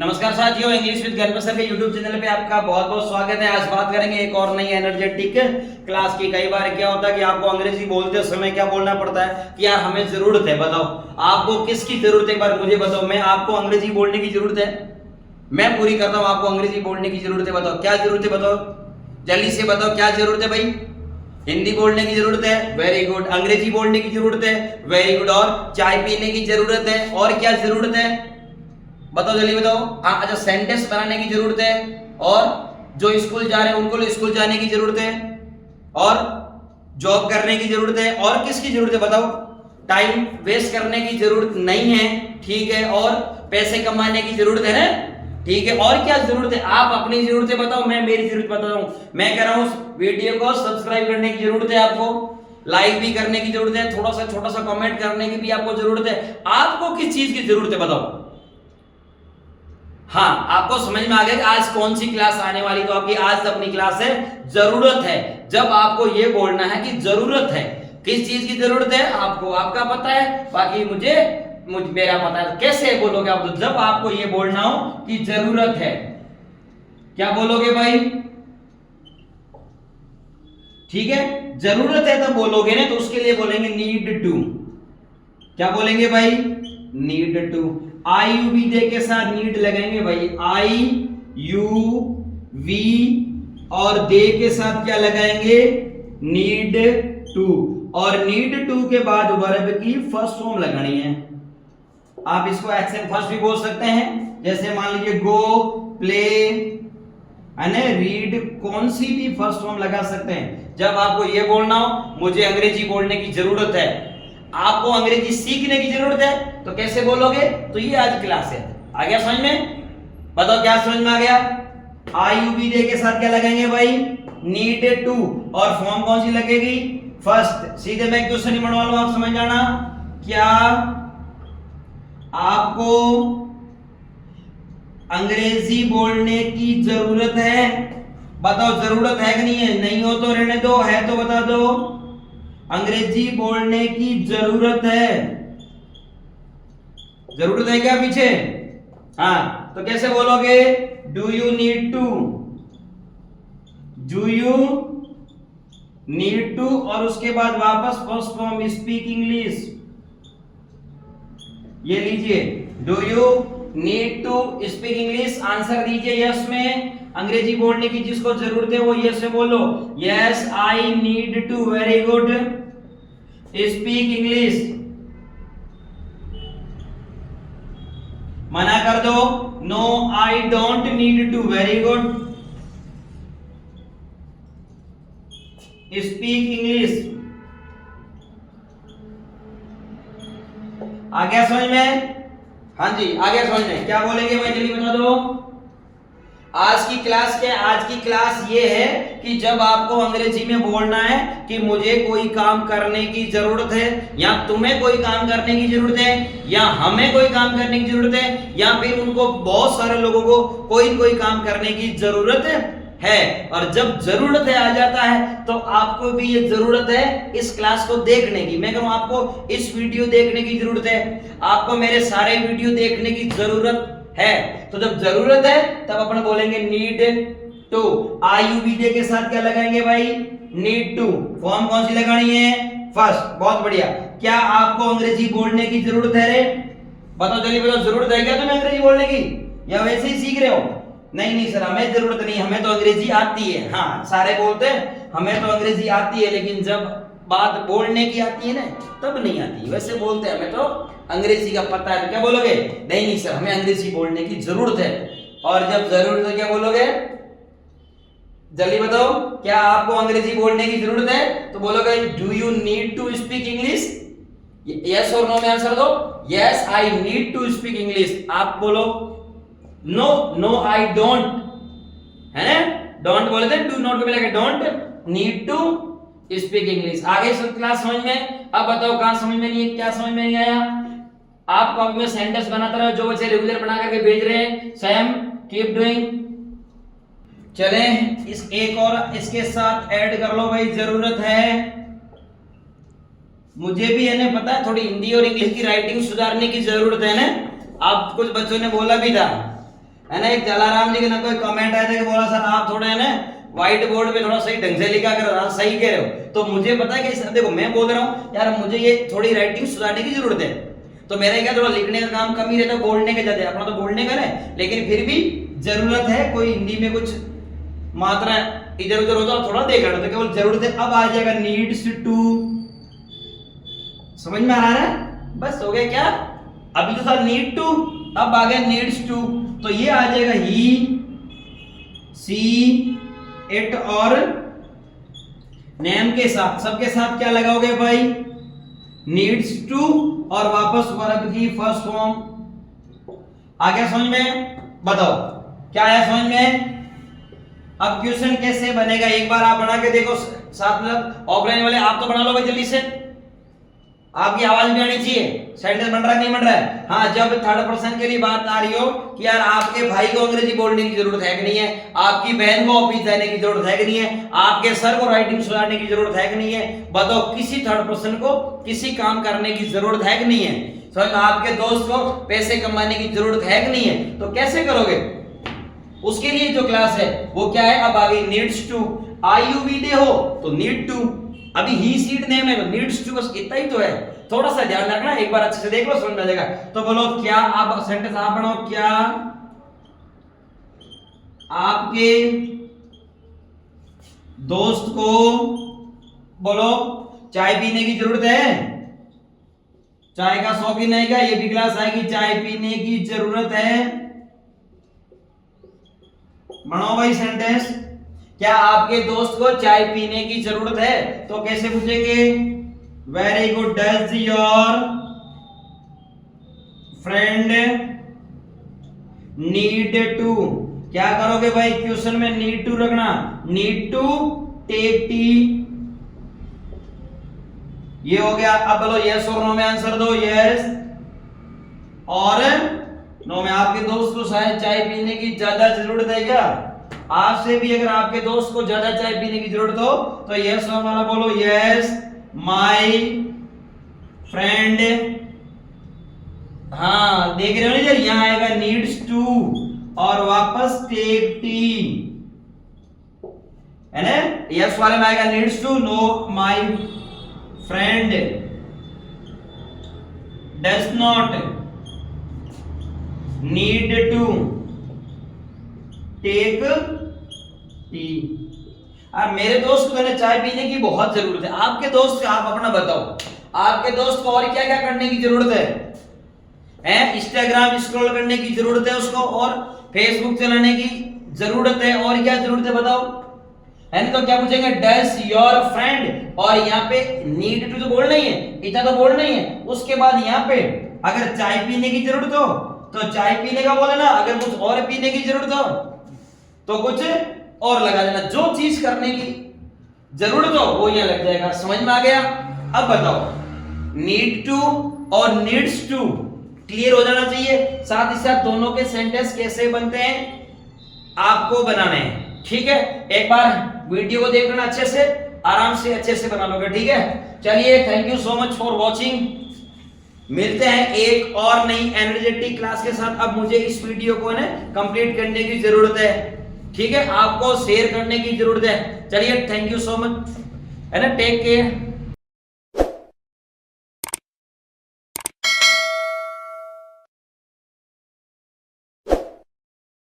नमस्कार साथियों, English with ज्ञान सर के YouTube चैनल पे आपका बहुत बहुत स्वागत है। आज बात करेंगे एक और नई एनर्जेटिक क्लास की। कई बार क्या होता है कि आपको अंग्रेजी बोलते समय क्या बोलना पड़ता है कि यार हमें जरूरत है, बताओ आपको किसकी जरूरत है, एक बार मुझे बताओ। मैं आपको अंग्रेजी बोलने की जरूरत है, मैं पूरी करता हूँ, आपको अंग्रेजी बोलने की जरूरत है। बताओ क्या जरूरत है, बताओ जल्दी से बताओ क्या जरूरत है भाई। हिंदी बोलने की जरूरत है, वेरी गुड। अंग्रेजी बोलने की जरूरत है, वेरी गुड। और चाय पीने की जरूरत है, और क्या जरूरत है बताओ जल्दी बताओ। अच्छा, सेंटेंस बनाने की जरूरत है, और जो स्कूल जा रहे हैं उनको स्कूल जाने की जरूरत है, और जॉब करने की जरूरत है, और किसकी जरूरत है बताओ। टाइम वेस्ट करने की जरूरत नहीं है, ठीक है। और पैसे कमाने की जरूरत है ना, ठीक है। और क्या जरूरत है, आप अपनी जरूरत है बताओ, मैं मेरी जरूरत बता रहा हूं। मैं कह रहा हूं वीडियो को सब्सक्राइब करने की जरूरत है आपको, लाइक भी करने की जरूरत है, थोड़ा सा छोटा सा कमेंट करने की भी आपको जरूरत है। आपको किस चीज की जरूरत है बताओ। हाँ, आपको समझ में आ गया कि आज कौन सी क्लास आने वाली। तो आपकी आज अपनी क्लास है जरूरत है। जब आपको यह बोलना है कि जरूरत है, किस चीज की जरूरत है आपको, आपका पता है, बाकी मुझे मेरा पता है। कैसे बोलोगे आप, जब आपको यह बोलना हो कि जरूरत है, क्या बोलोगे भाई, ठीक है। जरूरत है तब बोलोगे ना, तो उसके लिए बोलेंगे नीड टू। क्या बोलेंगे भाई, need to. I you we they के साथ नीड लगाएंगे भाई, आई यू वी, और दे के साथ क्या लगाएंगे, नीड टू। और नीड टू के बाद वर्ब की फर्स्ट फॉर्म लगानी है। आप इसको एक्शन फर्स्ट भी बोल सकते हैं, जैसे मान लीजिए गो, प्ले, रीड, कौन सी भी फर्स्ट फॉर्म लगा सकते हैं। जब आपको यह बोलना हो मुझे अंग्रेजी बोलने की जरूरत है, आपको अंग्रेजी सीखने की जरूरत है, तो कैसे बोलोगे। तो ये आज क्लास है। आ गया समझ में, बताओ क्या समझ में आ गया। आई यू बी दे के साथ क्या लगाएंगे भाई, नीड टू, और फॉर्म कौन सी लगेगी, फर्स्ट। सीधे मैं क्वेश्चन ही बनवा लूं, आप समझ जाना। क्या आपको अंग्रेजी बोलने की जरूरत है, बताओ जरूरत है कि नहीं है। नहीं हो तो रहने दो, है तो बता दो। अंग्रेजी बोलने की जरूरत है, जरूरत है क्या पीछे। हाँ, तो कैसे बोलोगे, do you need to, do you need to, और उसके बाद वापस फर्स्ट फॉर्म स्पीक इंग्लिश। ये लीजिए, do you need to speak English, answer दीजिए यस में। अंग्रेजी बोलने की जिसको जरूरत है वो यस में बोलो, yes I need to, very good, speak English. मना कर दो, no I don't need to, very good, speak English. आ गया समझ में, हाँ जी आ गया समझ में। क्या बोलेंगे भाई जल्दी बता दो। आज की क्लास ये है कि जब आपको अंग्रेजी में बोलना है कि मुझे कोई काम करने की जरूरत है, या तुम्हें कोई काम करने की जरूरत है, या हमें कोई काम करने की जरूरत है, या फिर उनको बहुत सारे लोगों को कोई कोई काम करने की जरूरत है। और जब जरूरत है आ जाता है, तो आपको भी ये जरूरत है इस क्लास को देखने की। मैं कहूं आपको इस वीडियो देखने की जरूरत है, आपको मेरे सारे वीडियो देखने की जरूरत है। तो जब जरूरत है तब अपन बोलेंगे need to. I you we they के साथ क्या लगाएंगे भाई, नीड टू। फॉर्म कौन सी लगानी है, फर्स्ट। बहुत बढ़िया। क्या आपको अंग्रेजी बोलने की जरूरत है रे, बताओ जल्दी बताओ। जरूरत है क्या तुम्हें अंग्रेजी बोलने की, या वैसे ही सीख रहे हो। नहीं सर हमें जरूरत नहीं, हमें तो अंग्रेजी आती है। हाँ सारे बोलते हैं हमें तो अंग्रेजी आती है, लेकिन जब बात बोलने की आती है ना तब नहीं आती। वैसे बोलते हैं हमें तो अंग्रेजी का पता है, तो क्या बोलोगे, नहीं सर हमें अंग्रेजी बोलने की जरूरत है। और जब जरूरत है क्या बोलोगे, जल्दी बताओ। क्या आपको अंग्रेजी बोलने की जरूरत है, तो बोलोगे do you need to speak English. Yes और नो में आंसर दो। Yes I need to speak English. आप बोलो नो आई डोंट, है ना, डोंट बोले थे, डू नॉट को मिला के don't need to speak English. आगे सब क्लास समझ में। अब बताओ कहां समझ में नहीं है, क्या समझ में नहीं आया। आप कॉपी में सेंटेंस बनाते रहो, जो बच्चे रेगुलर बना करके भेज रहे हैं, सेम कीप डूइंग। चले इस एक और इसके साथ ऐड कर लो भाई, जरूरत है। मुझे भी है ना पता है, थोड़ी हिंदी और इंग्लिश की राइटिंग सुधारने की जरूरत है ना। अब कुछ बच्चों ने बोला भी था है ना। एक जलाराम जी के ना कोई कमेंट आया था कि बोला सर आप थोड़ा है ना व्हाइट बोर्ड पे थोड़ा सही ढंग से लिखा कर, सही कह रहे हो। तो मुझे पता है कि देखो मैं बोल रहा हूँ यार मुझे ये थोड़ी राइटिंग सुधारने की जरूरत है, तो मेरा क्या थोड़ा लिखने का काम कम ही रहता है, बोलने का ज्यादा, अपना तो बोलने का है, लेकिन फिर भी जरूरत है कोई हिंदी में कुछ मात्रा इधर उधर होता है थोड़ा देख लेना, तो केवल जरूरत है। अब आ जाएगा नीड्स टू, समझ में आ रहा है, बस हो गया क्या। अभी तो था नीड टू, अब आ गया नीड्स टू, तो ये आ जाएगा ही, सी, इट और नेम के साथ, सबके साथ क्या लगाओगे भाई, नीड्स टू और वापस वर्ब की फर्स्ट फॉर्म। आ गया समझ में, बताओ क्या आया समझ में। अब क्वेश्चन कैसे बनेगा एक बार आप बना के देखो साथ में, ऑफलाइन वाले आप तो बना लो भाई जल्दी से, आपकी आवाज भी आनी चाहिए, सेंटेंस बन रहा है नहीं बन रहा है। हाँ, जब थर्ड पर्सन के लिए बात आ रही हो कि यार आपके भाई को अंग्रेजी बोलने की जरूरत है कि नहीं है, आपकी बहन को ऑफिस जाने की जरूरत है कि नहीं है, आपके सर को राइटिंग सुधारने की जरूरत है कि नहीं है, बताओ किसी थर्ड पर्सन को किसी काम करने की जरूरत है कि नहीं है, समझ में, आपके दोस्त को पैसे कमाने की जरूरत है कि नहीं है, तो कैसे करोगे, उसके लिए जो क्लास है वो क्या है, अब आ गई नीड्स टू, आईयूवीडे हो तो नीड टू, अभी ही सीट नेम है तो नीड्स टू, बस इतना ही तो है, थोड़ा सा ध्यान रखना, एक बार अच्छे से देख लो समझ में आ जाएगा। तो बोलो क्या, आप सेंटेंस आप बनाओ, क्या आपके दोस्त को बोलो चाय पीने की जरूरत है, चाय का शौकीन है क्या, ये भी क्लास आएगी, चाय पीने की जरूरत है, बनाओ भाई सेंटेंस, क्या आपके दोस्त को चाय पीने की जरूरत है, तो कैसे पूछेंगे, very good, does your friend need to, क्या करोगे भाई क्वेश्चन में नीड टू रखना, नीड टू टेक टी, ये हो गया। अब बोलो यस और नो में आंसर दो, यस और नो में। आपके दोस्त को शायद चाय पीने की ज्यादा जरूरत है क्या, आपसे भी अगर आपके दोस्त को ज्यादा चाय पीने की जरूरत हो तो यस नो वाला बोलो, यस माय फ्रेंड, हाँ देख रहे हो ना इधर, यहां आएगा नीड्स टू और वापस टेक टी, है ना, यस वाले में आएगा needs to, no my friend does not need to take tea. और मेरे दोस्त को चाय पीने की बहुत जरूरत है, आपके दोस्त आप अपना बताओ, आपके दोस्त को और क्या क्या करने की जरूरत है, इंस्टाग्राम स्क्रॉल करने की जरूरत है उसको, और फेसबुक चलाने की जरूरत है, और क्या जरूरत है बताओ, है ना। तो क्या पूछेंगे, डज योर फ्रेंड, और यहाँ पे नीड टू तो बोलना ही है, इतना तो बोलना ही है, उसके बाद यहाँ पे अगर चाय पीने की जरूरत हो तो चाय पीने का बोले ना, अगर कुछ और पीने की जरूरत हो तो कुछ और लगा देना, जो चीज करने की जरूरत हो वो यहाँ लग जाएगा, समझ में आ गया। अब बताओ नीड टू और नीड्स टू क्लियर हो जाना चाहिए, साथ ही साथ दोनों के सेंटेंस कैसे बनते हैं आपको बनाने हैं, ठीक है। एक बार वीडियो को देख लेना अच्छे से, आराम से अच्छे से बना लोगे, ठीक है। चलिए thank you so much for watching, मिलते हैं एक और नई एनर्जेटिक क्लास के साथ। अब मुझे इस वीडियो को ना कंप्लीट करने की जरूरत है, ठीक है, आपको शेयर करने की जरूरत है। चलिए थैंक यू सो मच, है ना, टेक केयर।